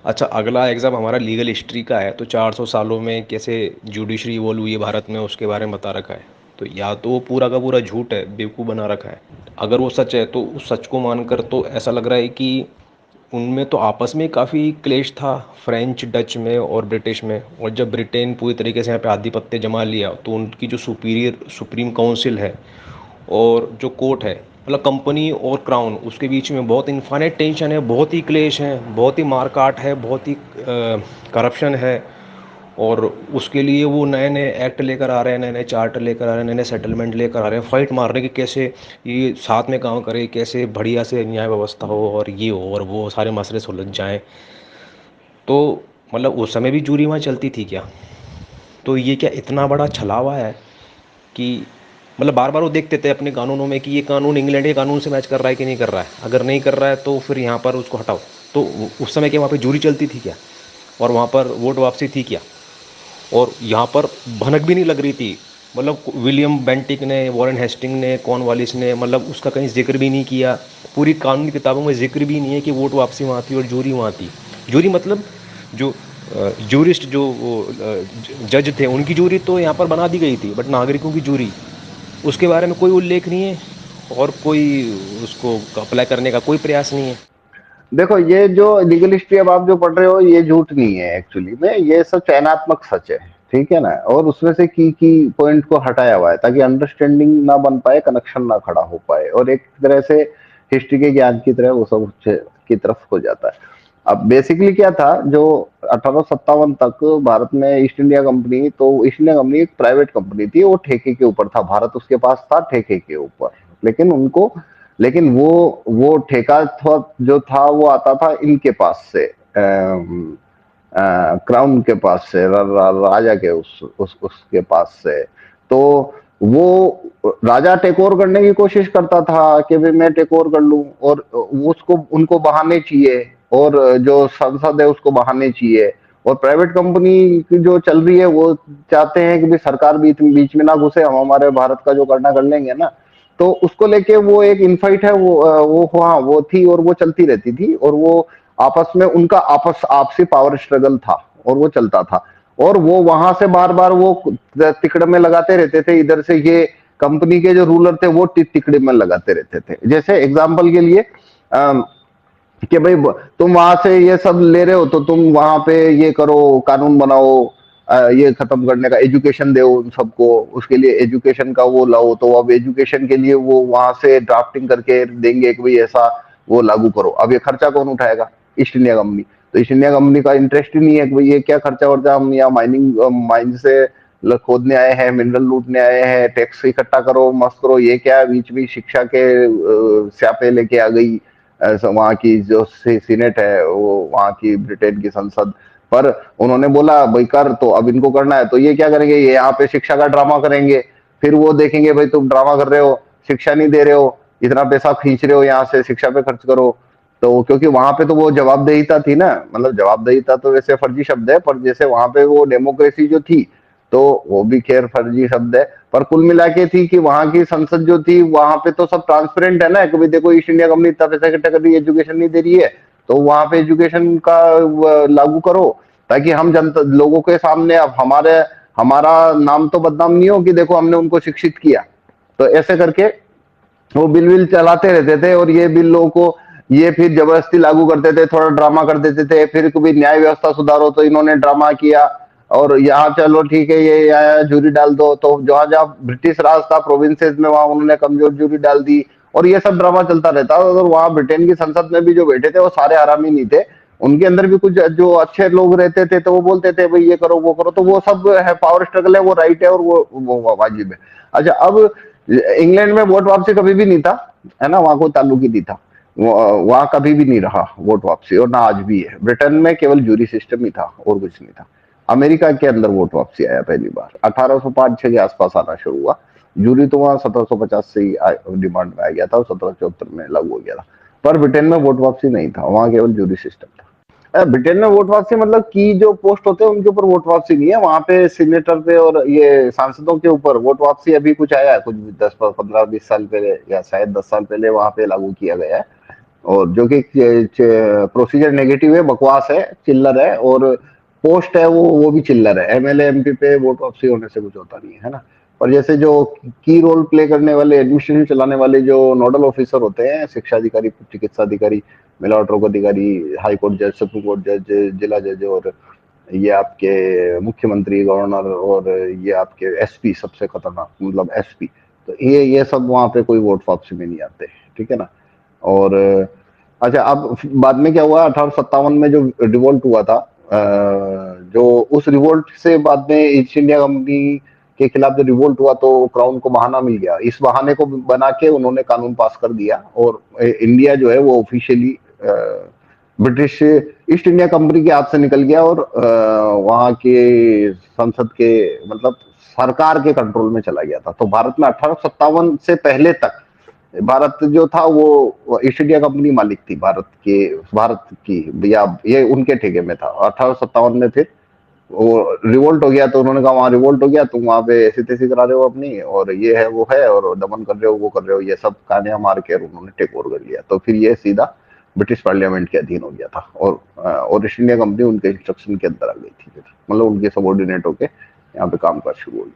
अच्छा, अगला एग्जाम हमारा लीगल हिस्ट्री का है, तो 400 सालों में कैसे जुडिशरी इवॉल्व हुई है भारत में उसके बारे में बता रखा है। तो या तो वो पूरा का पूरा झूठ है, बेवकूफ़ बना रखा है। अगर वो सच है तो उस सच को मानकर तो ऐसा लग रहा है कि उनमें तो आपस में काफ़ी क्लेश था, फ्रेंच डच में और ब्रिटिश में। और जब ब्रिटेन पूरी तरीके से यहाँ पे आधिपत्य जमा लिया तो उनकी जो सुपीरियर सुप्रीम काउंसिल है और जो कोर्ट है, मतलब कंपनी और क्राउन, उसके बीच में बहुत इन्फानेट टेंशन है, बहुत ही क्लेश है, बहुत ही मारकाट है, बहुत ही करप्शन है। और उसके लिए वो नए नए एक्ट लेकर आ रहे हैं, नए नए चार्टर लेकर आ रहे हैं, नए नए सेटलमेंट लेकर आ रहे हैं, फाइट मार रहे हैं कि कैसे ये साथ में काम करे, कैसे बढ़िया से न्याय व्यवस्था हो और ये हो और वो सारे मसले सुलझ जाएं। तो मतलब उस समय भी जूरी वहाँ चलती थी क्या? तो ये क्या इतना बड़ा छलावा है कि मतलब बार बार वो देखते थे अपने कानूनों में कि ये कानून इंग्लैंड के कानून से मैच कर रहा है कि नहीं कर रहा है। अगर नहीं कर रहा है तो फिर यहाँ पर उसको हटाओ। तो उस समय क्या वहाँ पे जूरी चलती थी क्या? और वहाँ पर वोट वापसी थी क्या? और यहाँ पर भनक भी नहीं लग रही थी। मतलब विलियम बेंटिक ने, वॉरेन हेस्टिंग ने, कॉर्नवालिस ने मतलब उसका कहीं जिक्र भी नहीं किया। पूरी कानूनी किताबों में जिक्र भी नहीं है कि वोट वापसी वहाँ थी और जूरी वहाँ थी। जूरी मतलब जो जूरिस्ट, जो जज थे, उनकी जूरी तो यहाँ पर बना दी गई थी, बट नागरिकों की जूरी, उसके बारे में कोई उल्लेख नहीं है और कोई उसको अप्लाई करने का कोई प्रयास नहीं है। देखो, ये जो लीगल हिस्ट्री अब आप जो पढ़ रहे हो ये झूठ नहीं है एक्चुअली में, ये सब चयनात्मक सच है। ठीक है ना, और उसमें से की पॉइंट को हटाया हुआ है ताकि अंडरस्टैंडिंग ना बन पाए, कनेक्शन ना खड़ा हो पाए, और एक तरह से हिस्ट्री के ज्ञान की तरह वो सब की तरफ हो जाता है। अब बेसिकली क्या था, जो 1857 तक भारत में ईस्ट इंडिया कंपनी, तो ईस्ट इंडिया कंपनी एक प्राइवेट कंपनी थी, वो ठेके के ऊपर था, भारत उसके पास था ठेके के ऊपर। लेकिन उनको लेकिन वो ठेका जो था वो आता था इनके पास से, क्राउन के पास से, राजा के उसके पास से। तो वो राजा टेक ओवर करने की कोशिश करता था कि भाई मैं टेक ओवर कर लूं, और उसको उनको बहाने चाहिए, और जो संसद है उसको बहाने चाहिए, और प्राइवेट कंपनी की जो चल रही है वो चाहते हैं कि भाई सरकार बीच बीच में ना घुसे, हम हमारे भारत का जो करना कर लेंगे ना। तो उसको लेके वो एक इनफाइट है, वो हाँ वो थी, और वो चलती रहती थी, और वो आपस में उनका आपसी पावर स्ट्रगल था, और वो चलता था। और वो वहां से बार बार वो तिकड़ में लगाते रहते थे, इधर से ये कंपनी के जो रूलर थे वो तिकड़े में लगाते रहते थे। जैसे एग्जाम्पल के लिए कि भाई तुम वहां से ये सब ले रहे हो तो तुम वहां पे ये करो, कानून बनाओ, ये खत्म करने का, एजुकेशन दो उन सबको, उसके लिए एजुकेशन का वो लाओ, तो अब एजुकेशन के लिए वो वहां से ड्राफ्टिंग करके देंगे कि भाई ऐसा वो लागू करो। अब ये खर्चा कौन उठाएगा? East India company. तो ईस्ट इंडिया कंपनी का इंटरेस्ट ही नहीं है कि भाई ये क्या खर्चा वर्चा, हम यहाँ माइनिंग से खोदने आए हैं, मिनरल लूटने आए हैं, टैक्स इकट्ठा करो, मस्त करो, ये क्या बीच में शिक्षा के स्यापे लेके आ गई वहां की जो सीनेट है, वो वहां की ब्रिटेन की संसद। पर उन्होंने बोला भाई कर, तो अब इनको करना है, तो ये क्या करेंगे, ये यहाँ पे शिक्षा का ड्रामा करेंगे। फिर वो देखेंगे भाई तुम ड्रामा कर रहे हो, शिक्षा नहीं दे रहे हो, इतना पैसा खींच रहे हो यहाँ से, शिक्षा पे खर्च करो। तो क्योंकि वहां पे तो वो जवाबदेहिता थी ना, मतलब जवाबदेहिता तो वैसे फर्जी शब्द है, पर जैसे वहां पे वो डेमोक्रेसी जो थी, तो वो भी खैर फर्जी शब्द है, पर कुल मिला के थी कि वहां की संसद जो थी वहां पे तो सब ट्रांसपेरेंट है ना, कि देखो ईस्ट इंडिया कंपनी इतना पैसा इकट्ठा कर रही है, एजुकेशन नहीं दे रही है, तो वहां पे एजुकेशन का लागू करो, ताकि हम जनता लोगों के सामने अब हमारा नाम तो बदनाम नहीं हो कि देखो हमने उनको शिक्षित किया। तो ऐसे करके वो बिल विल चलाते रहते थे, और ये बिल लोगों को ये फिर जबरदस्ती लागू करते थे, थोड़ा ड्रामा कर देते थे, फिर कभी न्याय व्यवस्था सुधारो तो इन्होंने ड्रामा किया, और यहाँ चलो ठीक है ये यहाँ जूरी डाल दो, तो जहां जहां ब्रिटिश राज था प्रोविंसेस में वहां उन्होंने कमजोर जूरी डाल दी, और ये सब ड्रामा चलता रहता। और वहां ब्रिटेन की संसद में भी जो बैठे थे वो सारे आरामी नहीं थे, उनके अंदर भी कुछ जो अच्छे लोग रहते थे, तो वो बोलते थे भाई ये करो वो करो, तो वो सब है, पावर स्ट्रगल है, वो राइट है, और वो वाजिब है। अच्छा, अब इंग्लैंड में वोट वापसी कभी भी नहीं था, है ना, वहां कोई ताल्लुक ही नहीं था, वहां कभी भी नहीं रहा वोट वापसी, और ना आज भी है। ब्रिटेन में केवल जूरी सिस्टम ही था और कुछ नहीं था। अमेरिका के अंदर वोट वापसी आया पहली बार 1805-6 के आसपास आना शुरू हुआ। जूरी तो वहां 1750 से ही डिमांड में आ गया था, और 1774 में लागू हो गया था। पर ब्रिटेन में वोट वापसी नहीं था, वहां केवल जूरी सिस्टम था। ब्रिटेन में वोट वापसी मतलब की जो पोस्ट होते हैं उनके ऊपर वोट वापसी नहीं है, वहां पे सीनेटर पे और ये सांसदों के ऊपर वोट वापसी अभी कुछ आया है, कुछ 10 15 20 साल पहले, या शायद 10 साल पहले वहां पे लागू किया गया है। और जो कि प्रोसीजर नेगेटिव है, बकवास है, चिल्लर है, और पोस्ट है वो भी चिल्लर है। एमएलए एमपी पे वोट वापसी होने से कुछ होता नहीं है ना। और जैसे जो की रोल प्ले करने वाले, एडमिनिस्ट्रेशन चलाने वाले जो नोडल ऑफिसर होते हैं, शिक्षा अधिकारी, चिकित्सा अधिकारी, महिला और रोग अधिकारी, हाई कोर्ट जज, सुप्रीम कोर्ट जज, जिला जज, और ये आपके मुख्यमंत्री, गवर्नर, और ये आपके एसपी, सबसे खतरनाक मतलब एसपी, तो ये सब वहां पे कोई वोट वापसी में नहीं आते, ठीक है ना। और अच्छा, अब बाद में क्या हुआ, 1857 में जो रिवोल्ट हुआ था, जो उस रिवोल्ट से बाद में ईस्ट इंडिया कंपनी के खिलाफ जो रिवोल्ट हुआ, तो क्राउन को बहाना मिल गया। इस बहाने को बना के उन्होंने कानून पास कर दिया, और इंडिया जो है वो officially British east India company के हाथ से निकल गया, और वहां के संसद के मतलब सरकार के कंट्रोल में चला गया था। तो भारत में 1857 से पहले तक भारत जो था वो ईस्ट इंडिया कंपनी मालिक थी भारत की, या ये उनके ठेके में था। 1857 में फिर वो रिवोल्ट हो गया, तो उन्होंने कहा वहां रिवोल्ट हो गया, तुम वहां पे ऐसी तैसी करा रहे हो अपनी, और ये है वो है, और दमन कर रहे हो, वो कर रहे हो, ये सब कहानियां मार के उन्होंने टेक ओवर कर लिया। तो फिर ये सीधा ब्रिटिश पार्लियामेंट के अधीन हो गया था, और ईस्ट इंडिया कंपनी उनके इंस्ट्रक्शन के अंदर आ गई थी, फिर मतलब उनके सबॉर्डिनेट होके यहाँ पे काम काज शुरू हो गया।